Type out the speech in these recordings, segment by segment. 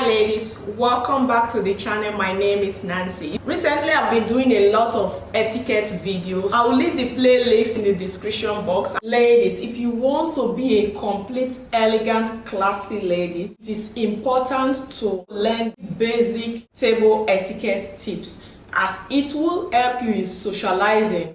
Hi ladies, welcome back to the channel. My name is Nancy. Recently I've been doing a lot of etiquette videos. I will leave the playlist in the description box. Ladies, if you want to be a complete, elegant, classy lady, it is important to learn basic table etiquette tips as it will help you in socializing.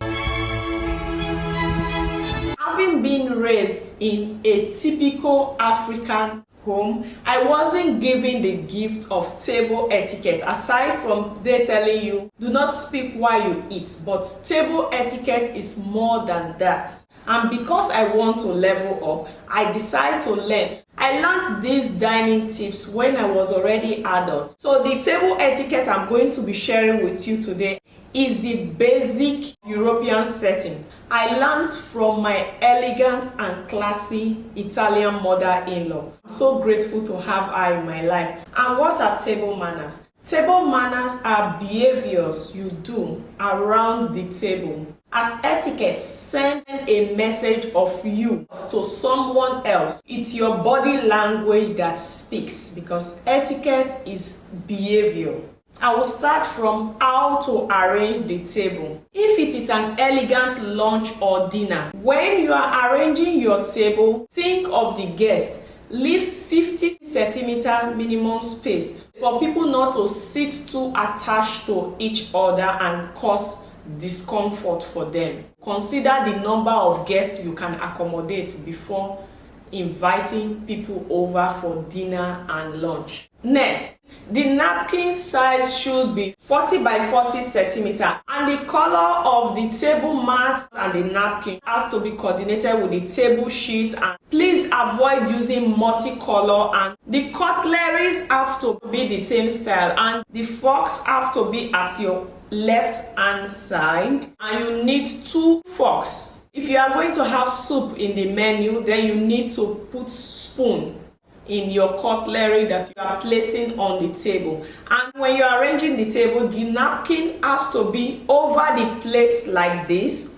Having been raised in a typical African home, I wasn't given the gift of table etiquette aside from they telling you do not speak while you eat, but table etiquette is more than that. And because I want to level up, I decided to learn. I learned these dining tips when I was already adult. So the table etiquette I'm going to be sharing with you today is the basic European setting I learned from my elegant and classy Italian mother-in-law. I'm so grateful to have her in my life. And what are table manners? Table manners are behaviors you do around the table. As etiquette, send a message of you to someone else. It's your body language that speaks because etiquette is behavior. I will start from how to arrange the table. If it is an elegant lunch or dinner, when you are arranging your table, think of the guest. Leave 50 centimeter minimum space for people not to sit too attached to each other and cause discomfort for them. Consider the number of guests you can accommodate before inviting people over for dinner and lunch. Next, the napkin size should be 40 by 40 centimeter and the color of the table mat and the napkin has to be coordinated with the table sheet, and please avoid using multicolor, and the cutleries have to be the same style and the forks have to be at your left hand side, and you need 2 forks. If you are going to have soup in the menu, then you need to put spoon in your cutlery that you are placing on the table. And when you are arranging the table, the napkin has to be over the plate like this,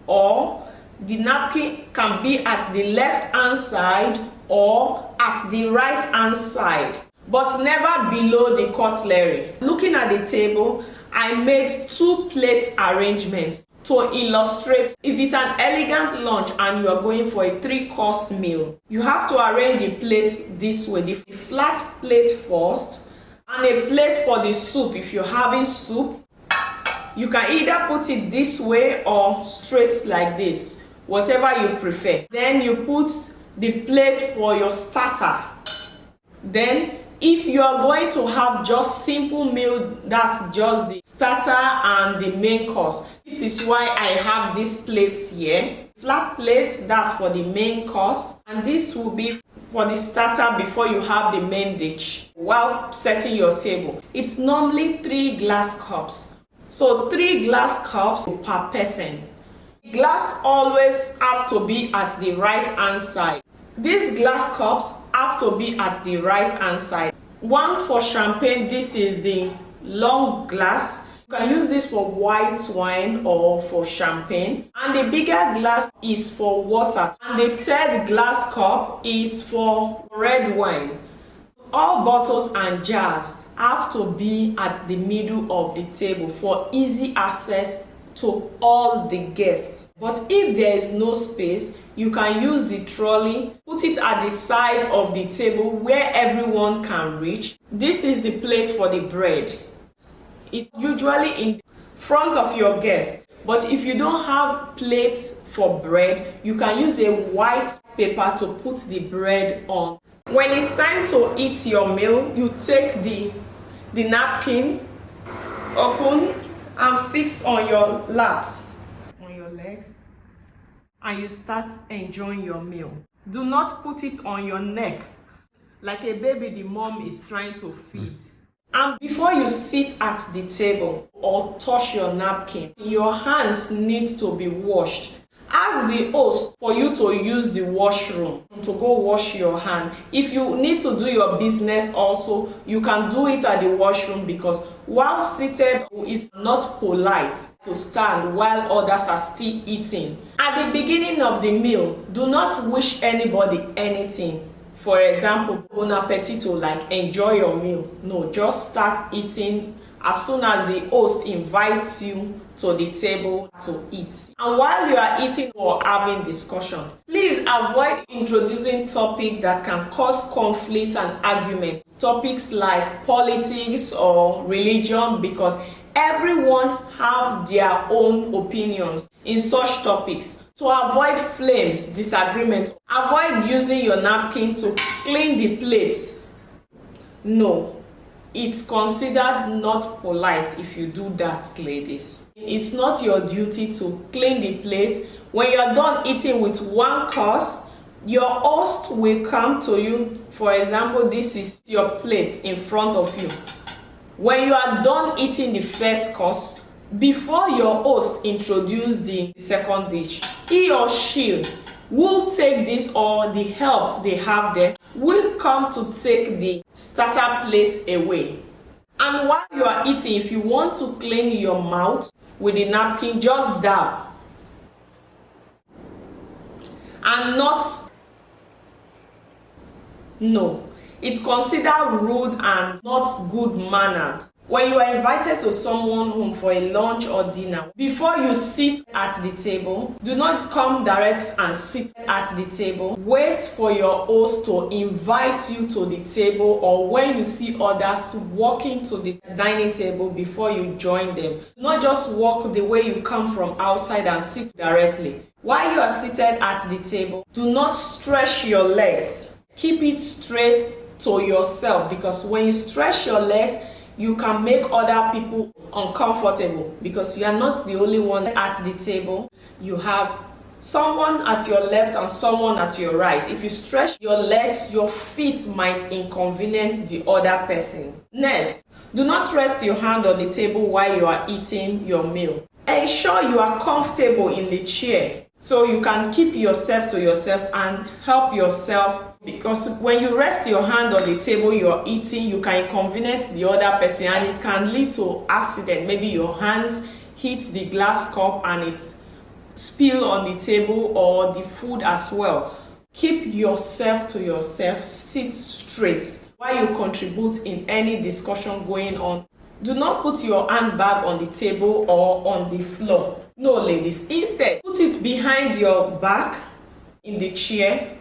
or the napkin can be at the left hand side or at the right hand side, but never below the cutlery. Looking at the table, I made 2 plate arrangements to illustrate. If it's an elegant lunch and you are going for a 3-course meal, you have to arrange the plate this way: the flat plate first, and a plate for the soup. If you're having soup, you can either put it this way or straight like this, whatever you prefer. Then you put the plate for your starter. Then if you are going to have just simple meal, that's just the starter and the main course. This is why I have these plates here. Flat plates, that's for the main course, and this will be for the starter before you have the main dish. While setting your table, it's normally 3 glass cups. So 3 glass cups per person. Glass always have to be at the right hand side. These glass cups have to be at the right hand side. One for champagne, this is the long glass. You can use this for white wine or for champagne. And the bigger glass is for water. And the 3rd glass cup is for red wine. All bottles and jars have to be at the middle of the table for easy access to all the guests. But if there is no space, you can use the trolley, put it at the side of the table where everyone can reach. This is the plate for the bread. It's usually in front of your guest, but if you don't have plates for bread, you can use a white paper to put the bread on. When it's time to eat your meal, you take the napkin, open and fix on your laps, on your legs, and you start enjoying your meal. Do not put it on your neck like a baby the mom is trying to feed. And before you sit at the table or touch your napkin, your hands need to be washed. Ask the host for you to use the washroom to go wash your hand. If you need to do your business also, you can do it at the washroom, because while seated it's not polite to stand while others are still eating. At the beginning of the meal, do not wish anybody anything. For example, bon appetito, like enjoy your meal. No, just start eating as soon as the host invites you to the table to eat. And while you are eating or having discussion, please avoid introducing topics that can cause conflict and argument. Topics like politics or religion, because everyone have their own opinions in such topics. To avoid flames, disagreement, avoid using your napkin to clean the plates. No, it's considered not polite if you do that, ladies. It's not your duty to clean the plate. When you're done eating with one course, your host will come to you. For example, this is your plate in front of you. When you are done eating the first course, before your host introduce the second dish, he or she will take this, or the help they have there will come to take the starter plate away. And while you are eating, if you want to clean your mouth with the napkin, just dab. And not, no, it's considered rude and not good mannered. When you are invited to someone's home for a lunch or dinner, before you sit at the table, do not come direct and sit at the table. Wait for your host to invite you to the table, or when you see others walking to the dining table before you join them. Do not just walk the way you come from outside and sit directly. While you are seated at the table, do not stretch your legs. Keep it straight to yourself, because when you stretch your legs, you can make other people uncomfortable, because you are not the only one at the table. You have someone at your left and someone at your right. If you stretch your legs, your feet might inconvenience the other person. Next, do not rest your hand on the table while you are eating your meal. Ensure you are comfortable in the chair so you can keep yourself to yourself and help yourself. Because when you rest your hand on the table you're eating, you can inconvenience the other person and it can lead to accident. Maybe your hands hit the glass cup and it spill on the table, or the food as well. Keep yourself to yourself, sit straight while you contribute in any discussion going on. Do not put your handbag on the table or on the floor. No, ladies. Instead, put it behind your back in the chair.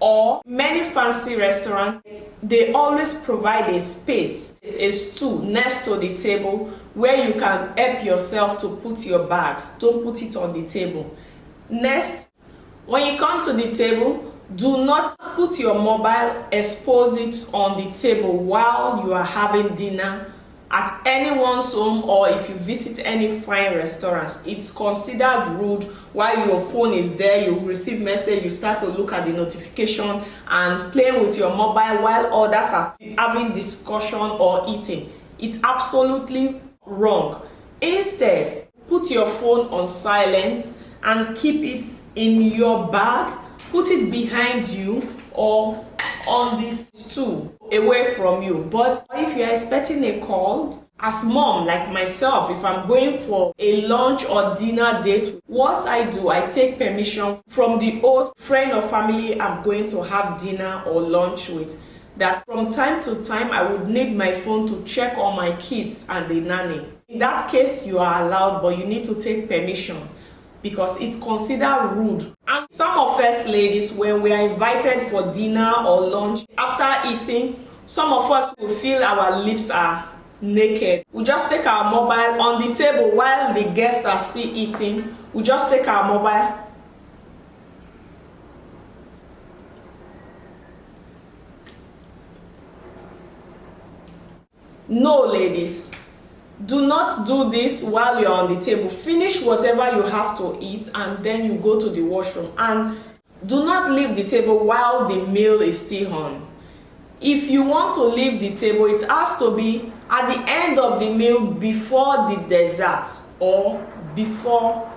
Or many fancy restaurants, they always provide a space, a stool next to the table where you can help yourself to put your bags. Don't put it on the table. Next, when you come to the table, do not put your mobile, expose it on the table while you are having dinner at anyone's home, or if you visit any fine restaurants. It's considered rude. While your phone is there, you receive message, you start to look at the notification and playing with your mobile while others are having discussion or eating. It's absolutely wrong. Instead, put your phone on silent and keep it in your bag. Put it behind you or on the stool away from you. But if you are expecting a call, as mom like myself, if I'm going for a lunch or dinner date, what I do, I take permission from the host, friend or family I'm going to have dinner or lunch with, that from time to time I would need my phone to check on my kids and the nanny. In that case, you are allowed, but you need to take permission, because it's considered rude. And some of us ladies, when we are invited for dinner or lunch, after eating, some of us will feel our lips are naked. We just take our mobile on the table while the guests are still eating. We just take our mobile. No, ladies. Do not do this while you're on the table. Finish whatever you have to eat and then you go to the washroom. And do not leave the table while the meal is still on. If you want to leave the table, it has to be at the end of the meal, before the dessert or before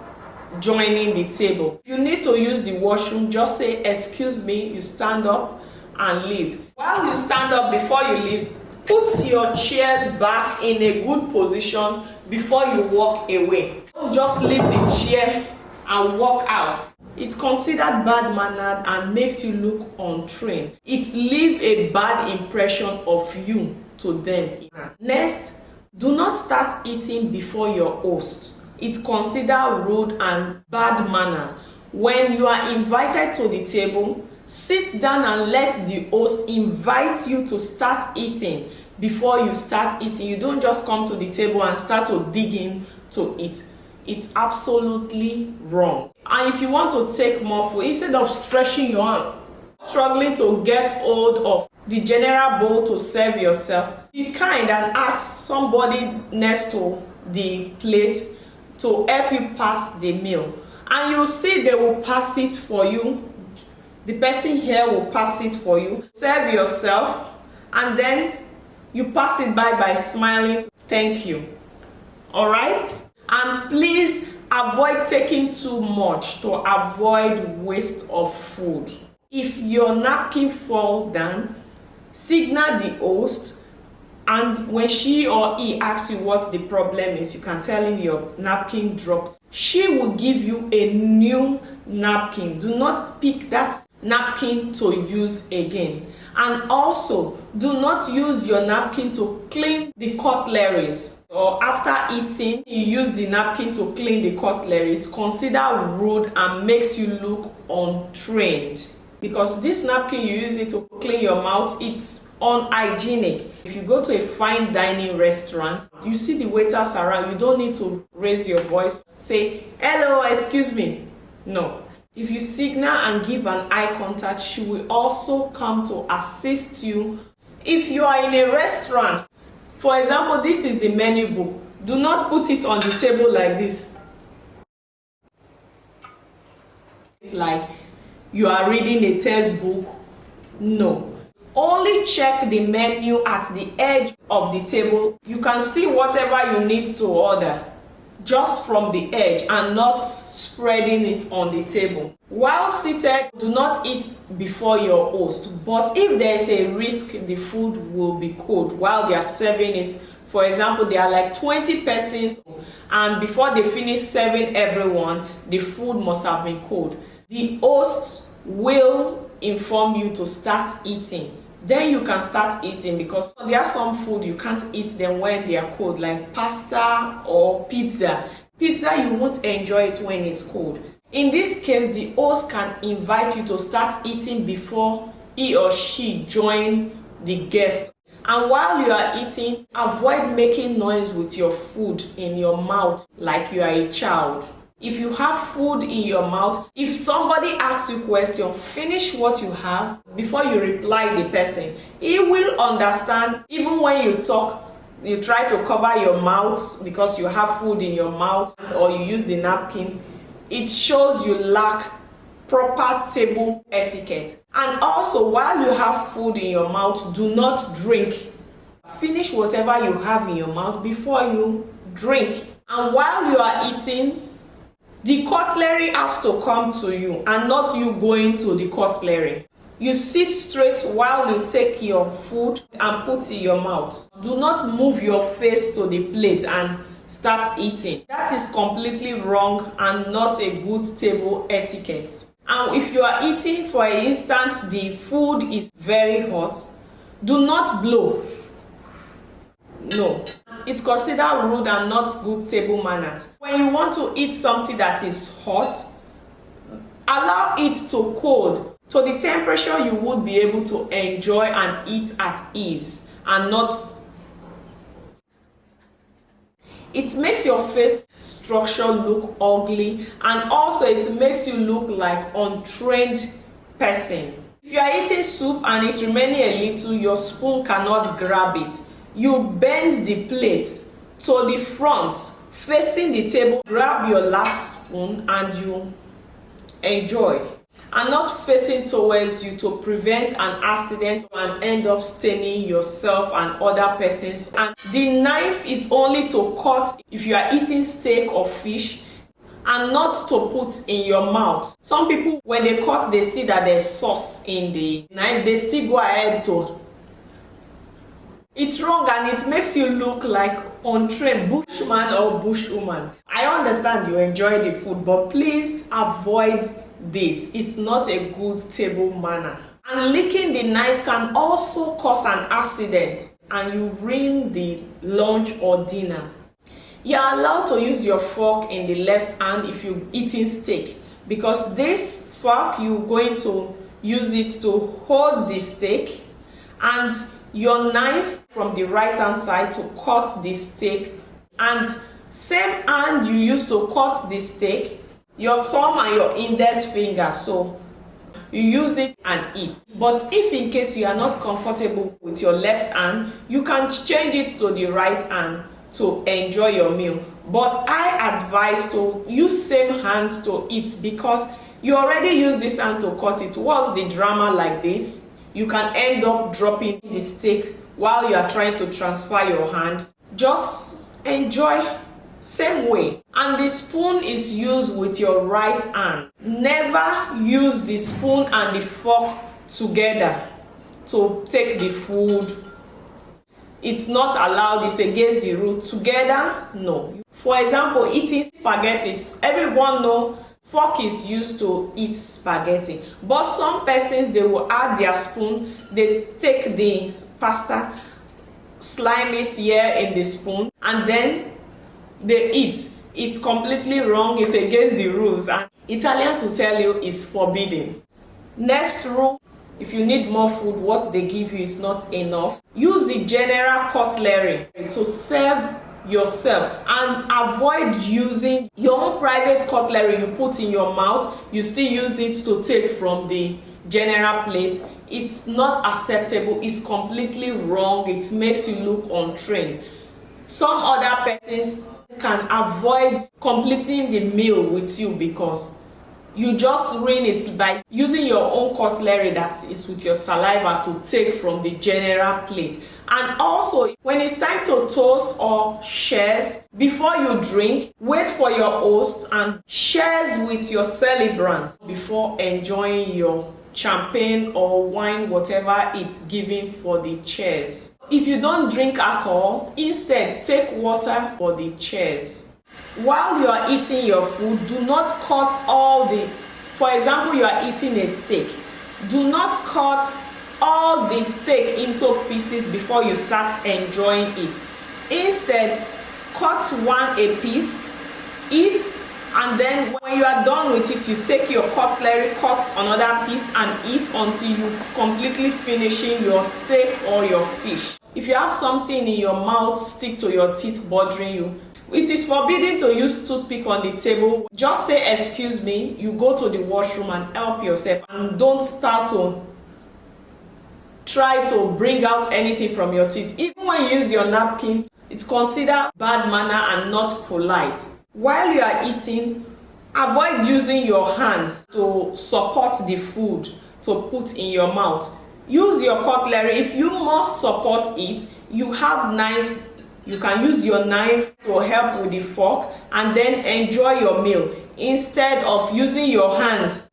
joining the table. If you need to use the washroom, just say, "Excuse me," you stand up and leave. While you stand up before you leave, put your chair back in a good position before you walk away. Don't just leave the chair and walk out. It's considered bad-mannered and makes you look untrained. It leaves a bad impression of you to them. Next, do not start eating before your host. It's considered rude and bad manners. When you are invited to the table, sit down and let the host invite you to start eating before you start eating. You don't just come to the table and start to dig in to eat. It's absolutely wrong. And if you want to take more food, instead of stretching your arm, struggling to get hold of the general bowl to serve yourself, be kind and ask somebody next to the plate to help you pass the meal. And you'll see they will pass it for you. The person here will pass it for you. Serve yourself and then you pass it by smiling. Thank you. All right? And please avoid taking too much to avoid waste of food. If your napkin falls down, signal the host, and when she or he asks you what the problem is, you can tell him your napkin dropped. She will give you a new napkin. Do not pick that napkin to use again. And also, do not use your napkin to clean the cutleries. Or after eating, you use the napkin to clean the cutlery. It's considered rude and makes you look untrained. Because this napkin, you use it to clean your mouth, it's unhygienic. If you go to a fine dining restaurant, you see the waiters around, you don't need to raise your voice, say, hello, excuse me. No. If you signal and give an eye contact, she will also come to assist you. If you are in a restaurant, for example, this is the menu book. Do not put it on the table like this. It's like you are reading a textbook. No. Only check the menu at the edge of the table. You can see whatever you need to order just from the edge and not spreading it on the table. While seated, do not eat before your host, but if there is a risk the food will be cold while they are serving it. For example, there are like 20 persons and before they finish serving everyone, the food must have been cold. The host will inform you to start eating. Then you can start eating, because there are some food you can't eat them when they are cold, like pasta or pizza. Pizza, you won't enjoy it when it's cold. In this case, the host can invite you to start eating before he or she join the guest. And while you are eating, avoid making noise with your food in your mouth like you are a child. If you have food in your mouth, if somebody asks you a question, finish what you have before you reply the person. He will understand. Even when you talk, you try to cover your mouth because you have food in your mouth or you use the napkin. It shows you lack proper table etiquette. And also, while you have food in your mouth, do not drink. Finish whatever you have in your mouth before you drink. And while you are eating, the cutlery has to come to you and not you going to the cutlery. You sit straight while you take your food and put in your mouth. Do not move your face to the plate and start eating. That is completely wrong and not a good table etiquette. And if you are eating, for instance, the food is very hot, do not blow. No. It's considered rude and not good table manners. When you want to eat something that is hot, allow it to cool to the temperature you would be able to enjoy and eat at ease and not. It makes your face structure look ugly, and also it makes you look like untrained person. If you are eating soup and it remaining a little, your spoon cannot grab it. You bend the plate to the front, facing the table, grab your last spoon and you enjoy. And not facing towards you to prevent an accident and end up staining yourself and other persons. And the knife is only to cut if you are eating steak or fish, and not to put in your mouth. Some people, when they cut, they see that there's sauce in the knife, they still go ahead to. It's wrong and it makes you look like untrained bushman or bushwoman. I understand you enjoy the food, but please avoid this. It's not a good table manner. And licking the knife can also cause an accident and you ruin the lunch or dinner. You are allowed to use your fork in the left hand if you're eating steak, because this fork you're going to use it to hold the steak, and your knife from the right hand side to cut the steak, and same hand you use to cut the steak, your thumb and your index finger, so you use it and eat. But if in case you are not comfortable with your left hand, you can change it to the right hand to enjoy your meal. But I advise to use same hand to eat, because you already use this hand to cut it. What's the drama like this? You can end up dropping the steak while you are trying to transfer your hand. Just enjoy same way. And the spoon is used with your right hand. Never use the spoon and the fork together to take the food. It's not allowed. It's against the rule. Together, no. For example, eating spaghetti. Everyone knows fork is used to eat spaghetti. But some persons, they will add their spoon. They take the pasta, slime it here in the spoon, and then they eat. It's completely wrong. It's against the rules. And Italians will tell you it's forbidden. Next rule. If you need more food, what they give you is not enough. Use the general cutlery to serve yourself, and avoid using your own private cutlery you put in your mouth. You still use it to take from the general plate. It's not acceptable. It's completely wrong. It makes you look untrained. Some other persons can avoid completing the meal with you because you just ruin it by using your own cutlery that is with your saliva to take from the general plate. And also, when it's time to toast or shares, before you drink, wait for your host and shares with your celebrant before enjoying your champagne or wine, whatever it's given for the chairs. If you don't drink alcohol, instead take water for the chairs. While you are eating your food, do not cut all the, for example, you are eating a steak. Do not cut all the steak into pieces before you start enjoying it. Instead, cut one a piece, eat, and then when you are done with it, you take your cutlery, cut another piece and eat until you completely finishing your steak or your fish. If you have something in your mouth stick to your teeth bothering you, it is forbidden to use toothpick on the table. Just say excuse me, you go to the washroom and help yourself, and don't start to try to bring out anything from your teeth. Even when you use your napkin, it's considered bad manner and not polite. While you are eating, avoid using your hands to support the food to put in your mouth. Use your cutlery. If you must support it, you have knife. You can use your knife to help with the fork and then enjoy your meal instead of using your hands.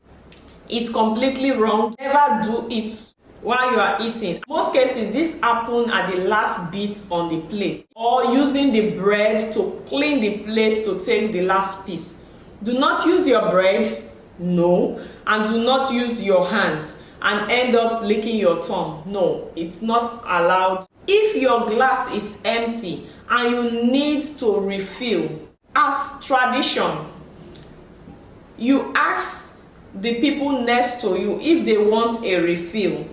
It's completely wrong. Never do it while you are eating. Most cases, this happens at the last bit on the plate, or using the bread to clean the plate to take the last piece. Do not use your bread, no, and do not use your hands and end up licking your tongue. No, it's not allowed. If your glass is empty and you need to refill, as tradition, you ask the people next to you if they want a refill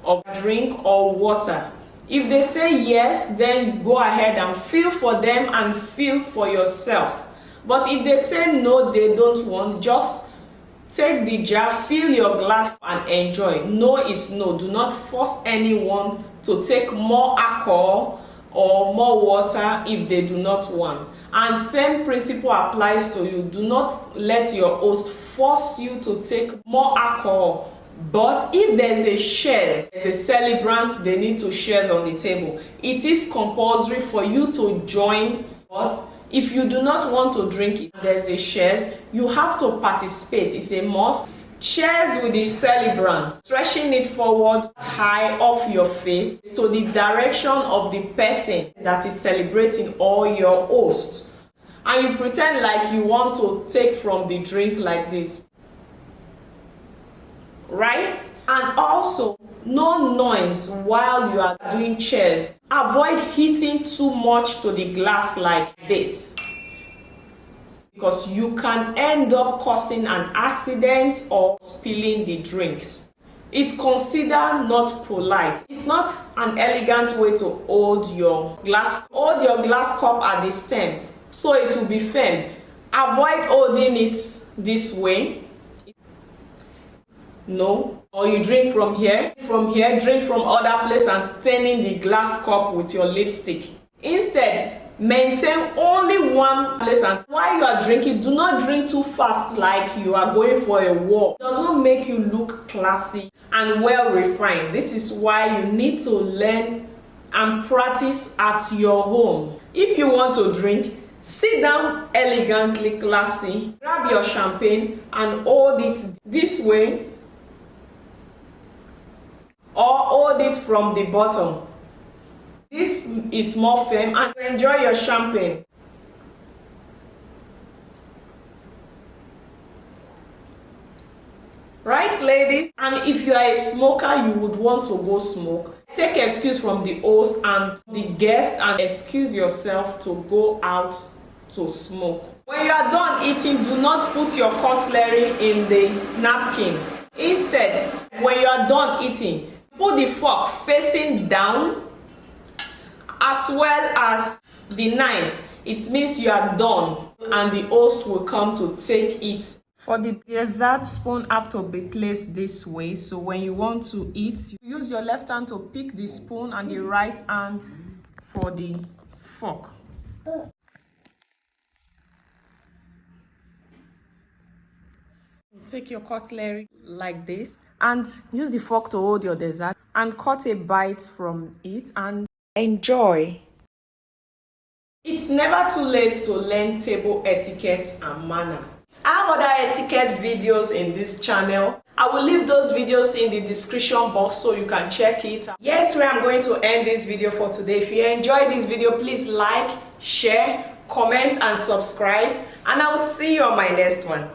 of drink or water. If they say yes, then go ahead and fill for them and fill for yourself. But if they say no, they don't want, just take the jar, fill your glass and enjoy. No is no. Do not force anyone to take more alcohol or more water if they do not want. And same principle applies to you. Do not let your host force you to take more alcohol. But if there's a shares, there's a celebrant, they need to shares on the table. It is compulsory for you to join. But if you do not want to drink it, there's a shares, you have to participate. It's a must. Shares with the celebrant, stretching it forward high off your face to the direction of the person that is celebrating or your host. And you pretend like you want to take from the drink like this. right? And also, no noise while you are doing chairs. Avoid hitting too much to the glass like this, because you can end up causing an accident or spilling the drinks. It's considered not polite. It's not an elegant way to hold your glass cup at the stem, so it will be firm. Avoid holding it this way. No. Or you drink from here, drink from other place and staining the glass cup with your lipstick. Instead, maintain only one place, and while you are drinking, do not drink too fast like you are going for a walk. It does not make you look classy and well refined. This is why you need to learn and practice at your home. If you want to drink, sit down elegantly, classy, grab your champagne and hold it this way, or hold it from the bottom. This is more firm, and enjoy your champagne. Right, ladies? And if you are a smoker, you would want to go smoke. Take excuse from the host and the guest and excuse yourself to go out to smoke. When you are done eating, do not put your cutlery in the napkin. Instead, when you are done eating, put the fork facing down as well as the knife. It means you are done and the host will come to take it. For the dessert, spoon have to be placed this way, so when you want to eat, you use your left hand to pick the spoon and the right hand for the fork. Take your cutlery like this and use the fork to hold your dessert and cut a bite from it and enjoy. It's never too late to learn table etiquette and manner. I have other etiquette videos in this channel. I will leave those videos in the description box so you can check it. Yes, where I'm going to end this video for today. If you enjoyed this video, please like, share, comment and subscribe, and I will see you on my next one.